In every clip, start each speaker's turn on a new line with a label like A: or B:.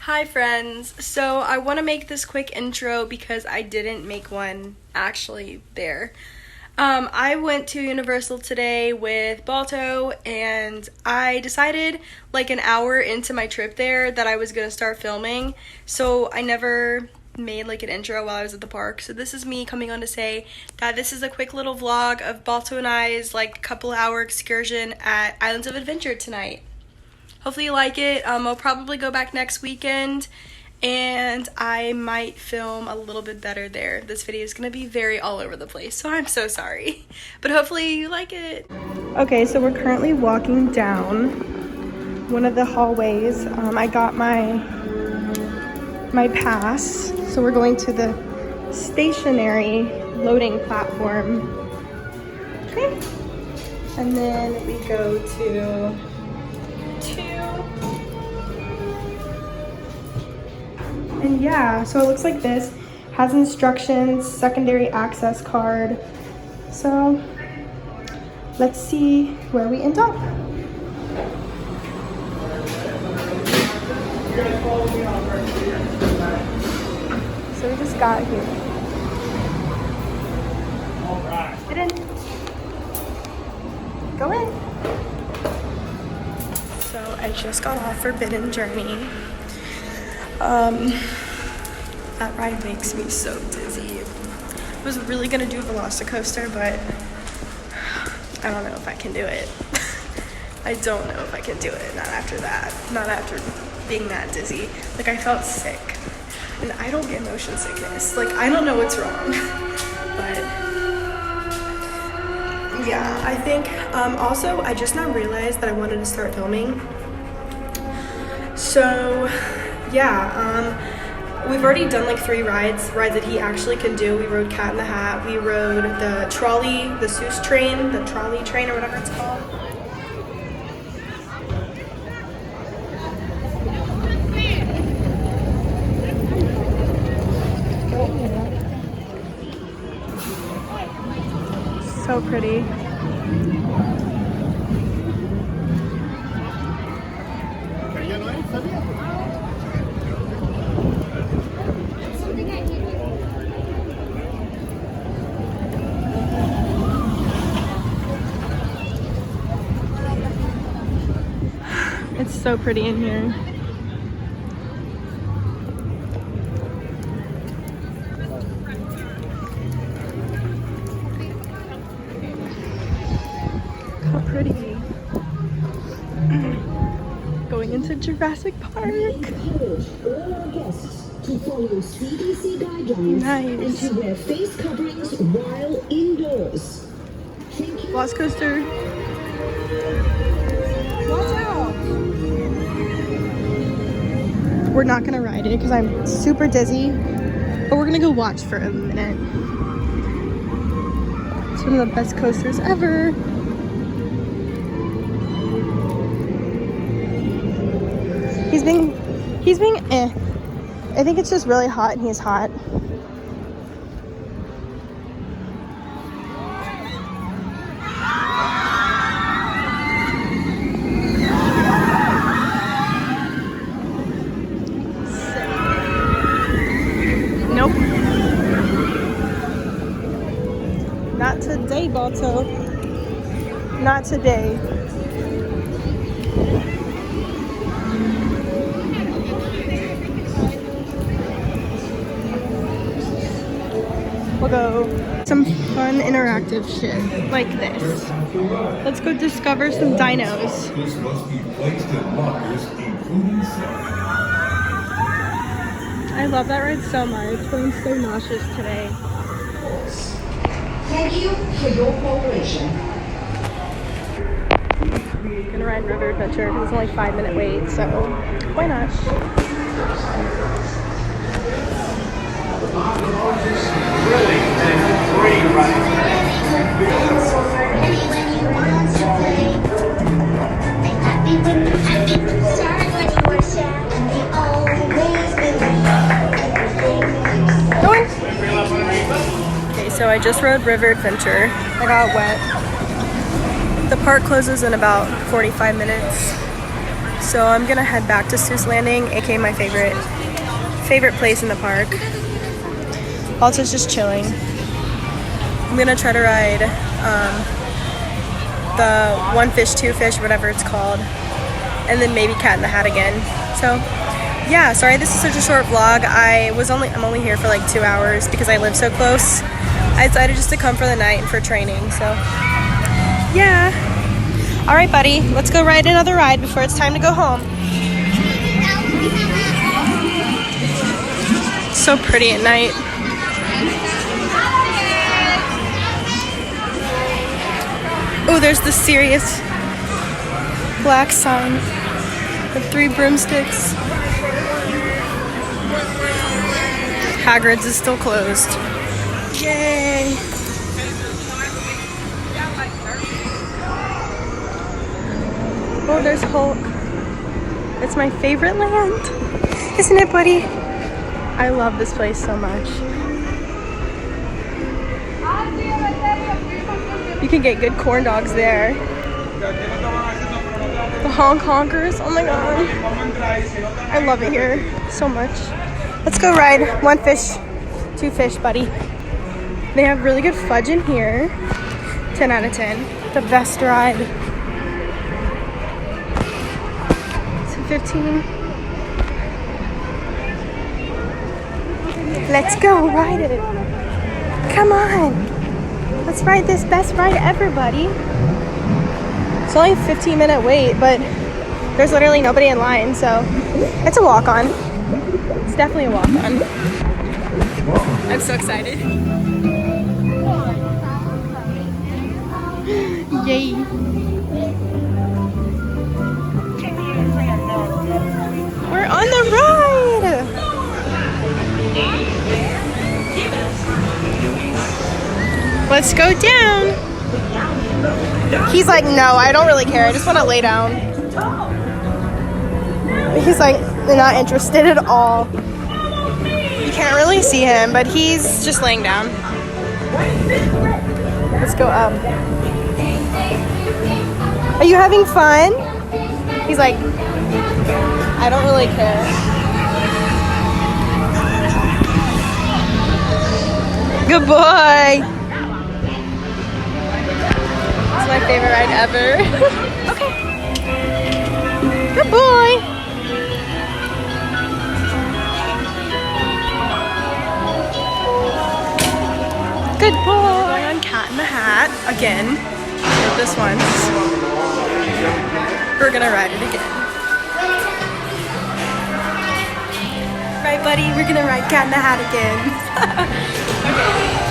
A: Hi friends, so I want to make this quick intro because I didn't make one actually there. I went to Universal today with Balto and I decided like an hour into my trip there that I was going to start filming, so I never made like an intro while I was at the park. So this is me coming on to say that this is a quick little vlog of Balto and I's like couple hour excursion at Islands of Adventure tonight. Hopefully you like it. I'll probably go back next weekend and I might film a little bit better there. This video is going to be very all over the place, so I'm so sorry. But hopefully you like it. Okay, so we're currently walking down one of the hallways. I got my pass, so we're going to the stationary loading platform. Okay. And then we go to and yeah, so it looks like this. Has instructions, secondary access card. So let's see where we end up. So we just got here.
B: All right.
A: Get in. Go in. So I just got off Forbidden Journey. That ride makes me so dizzy. I was really gonna do Velocicoaster, but I don't know if I can do it. I don't know if I can do it, not after that. Not after being that dizzy. Like, I felt sick. And I don't get motion sickness. Like, I don't know what's wrong. But yeah, I think, also, I just now realized that I wanted to start filming. So yeah, we've already done like 3 rides that he actually can do. We rode Cat in the Hat, we rode the trolley, the Seuss train, the trolley train or whatever it's called. So pretty. It's so pretty in here. How pretty. Going into Jurassic Park.
C: Encourage all our guests to follow CDC guidelines and to wear face coverings while indoors.
A: Velocicoaster. Watch out! We're not gonna ride it because I'm super dizzy, but we're gonna go watch for a minute. It's one of the best coasters ever. He's being eh. I think it's just really hot and he's hot. Nope. Not today, Balto. Not today. We'll go some fun interactive shit like this. Let's go discover some dinos.
D: This must be placed in lockers, including some.
A: I love that ride so much, but I'm so nauseous today.
C: Thank you for your cooperation.
A: I'm gonna ride River Adventure because it's only a 5-minute wait, so why not? Okay, so I just rode River Adventure. I got wet. The park closes in about 45 minutes. So I'm gonna head back to Seuss Landing, aka my favorite place in the park. Balto's just chilling. I'm gonna try to ride the one fish, two fish, whatever it's called, and then maybe Cat in the Hat again. So yeah, sorry this is such a short vlog. I'm only here for like 2 hours because I live so close. I decided just to come for the night and for training. So yeah. All right, buddy, let's go ride another ride before it's time to go home. So pretty at night. Oh, there's the serious black sign with 3 broomsticks. Hagrid's is still closed. Yay! Oh, there's Hulk. It's my favorite land. Isn't it, buddy? I love this place so much. You can get good corn dogs there. The honk honkers. Oh my god. I love it here so much. Let's go ride one fish, two fish, buddy. They have really good fudge in here. 10 out of 10. The best ride. 15. Let's go ride it. Come on. Let's ride this best ride ever, buddy. It's only a 15-minute wait, but there's literally nobody in line, so it's a walk-on. It's definitely a walk-on. I'm so excited. Yay. We're on the ride! Let's go down. He's like, no, I don't really care. I just want to lay down. He's like, not interested at all. You can't really see him, but he's just laying down. Let's go up. Are you having fun? He's like, I don't really care. Good boy. It's my favorite ride ever. Okay. Good boy. Good boy. Going on Cat in the Hat again. Not this once. We're gonna ride it again. Right, buddy? We're gonna ride Cat in the Hat again. Okay.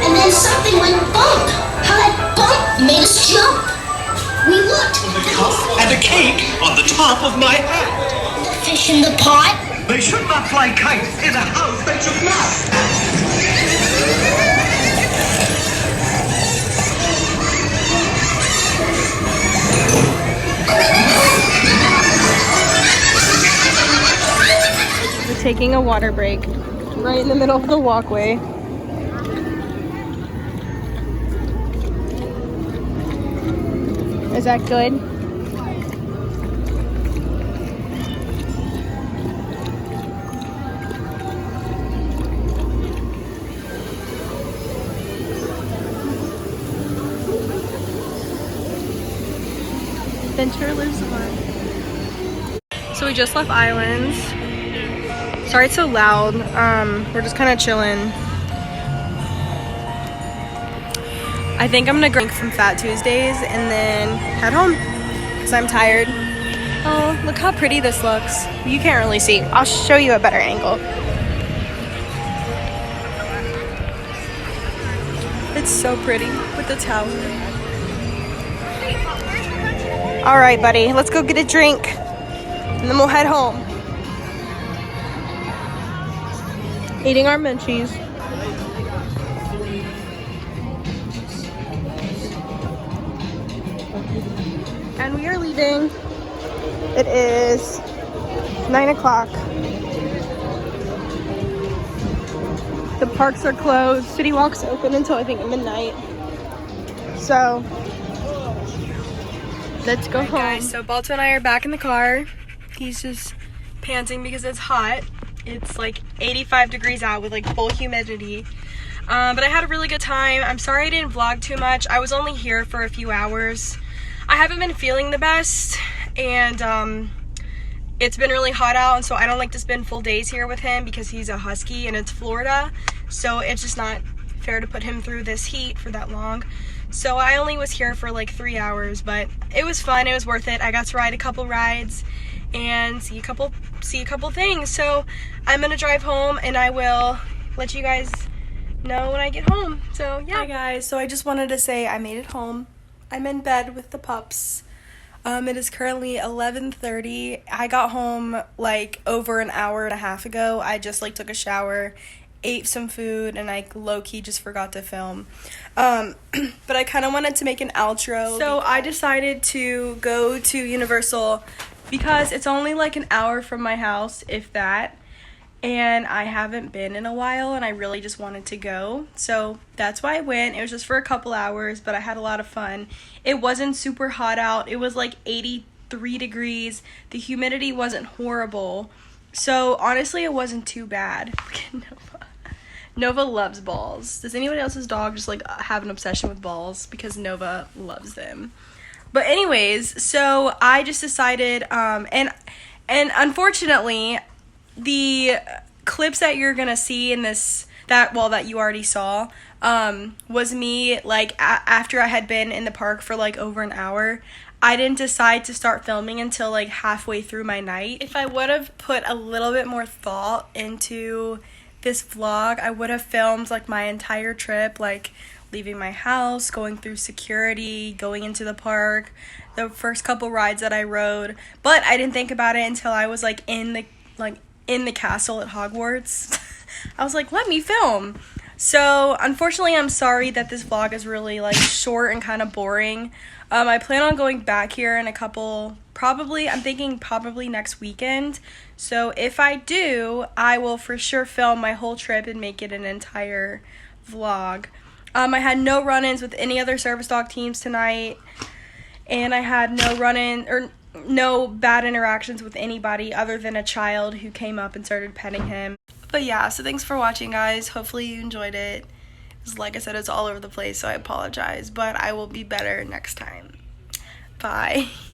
B: And then something went bump. How that bump made us jump. We looked.
E: The cup and a cake on the top of my hat.
B: The fish in the pot.
E: They should not fly kites in a house they should not.
A: We're taking a water break right in the middle of the walkway. Is that good? Adventure lives on. So we just left Islands. Sorry it's so loud. We're just kind of chilling. I think I'm gonna drink some Fat Tuesdays and then head home because I'm tired. Oh, look how pretty this looks. You can't really see. I'll show you a better angle. It's so pretty with the tower. All right, buddy, let's go get a drink and then we'll head home. Eating our munchies. And we are leaving. It is 9 o'clock. The parks are closed. City Walk's open until I think midnight. So Let's go home. Guys, so Balto and I are back in the car. He's just panting because it's hot. It's like 85 degrees out with like full humidity. But I had a really good time. I'm sorry I didn't vlog too much. I was only here for a few hours. I haven't been feeling the best, and it's been really hot out, and so I don't like to spend full days here with him because he's a Husky and it's Florida, so it's just not fair to put him through this heat for that long. So I only was here for like 3 hours, but it was fun. It was worth it. I got to ride a couple rides and see a couple things. So I'm gonna drive home and I will let you guys know when I get home. So yeah. Hi guys, so I just wanted to say I made it home. I'm in bed with the pups. It is currently 11:30. I got home like over an hour and a half ago. I just like took a shower, ate some food, and I low-key just forgot to film. But I kind of wanted to make an outro. So I decided to go to Universal because it's only like an hour from my house, if that. And I haven't been in a while, and I really just wanted to go. So that's why I went. It was just for a couple hours, but I had a lot of fun. It wasn't super hot out. It was like 83 degrees. The humidity wasn't horrible. So honestly, it wasn't too bad. Look at Nova. Nova loves balls. Does anybody else's dog just like have an obsession with balls? Because Nova loves them. But anyways, so I just decided, and unfortunately, the clips that you're gonna see in this, that you already saw, was me like after I had been in the park for like over an hour. I didn't decide to start filming until like halfway through my night. If I would have put a little bit more thought into this vlog, I would have filmed like my entire trip, like leaving my house, going through security, going into the park, the first couple rides that I rode. But I didn't think about it until I was like in the castle at Hogwarts. I was like, let me film. So unfortunately, I'm sorry that this vlog is really like short and kind of boring. I plan on going back here in a couple, I'm thinking probably next weekend. So if I do, I will for sure film my whole trip and make it an entire vlog. I had no run-ins with any other service dog teams tonight, and I had no bad interactions with anybody other than a child who came up and started petting him. But yeah, so thanks for watching, guys. Hopefully you enjoyed it. Like I said, it's all over the place, so I apologize, but I will be better next time. Bye.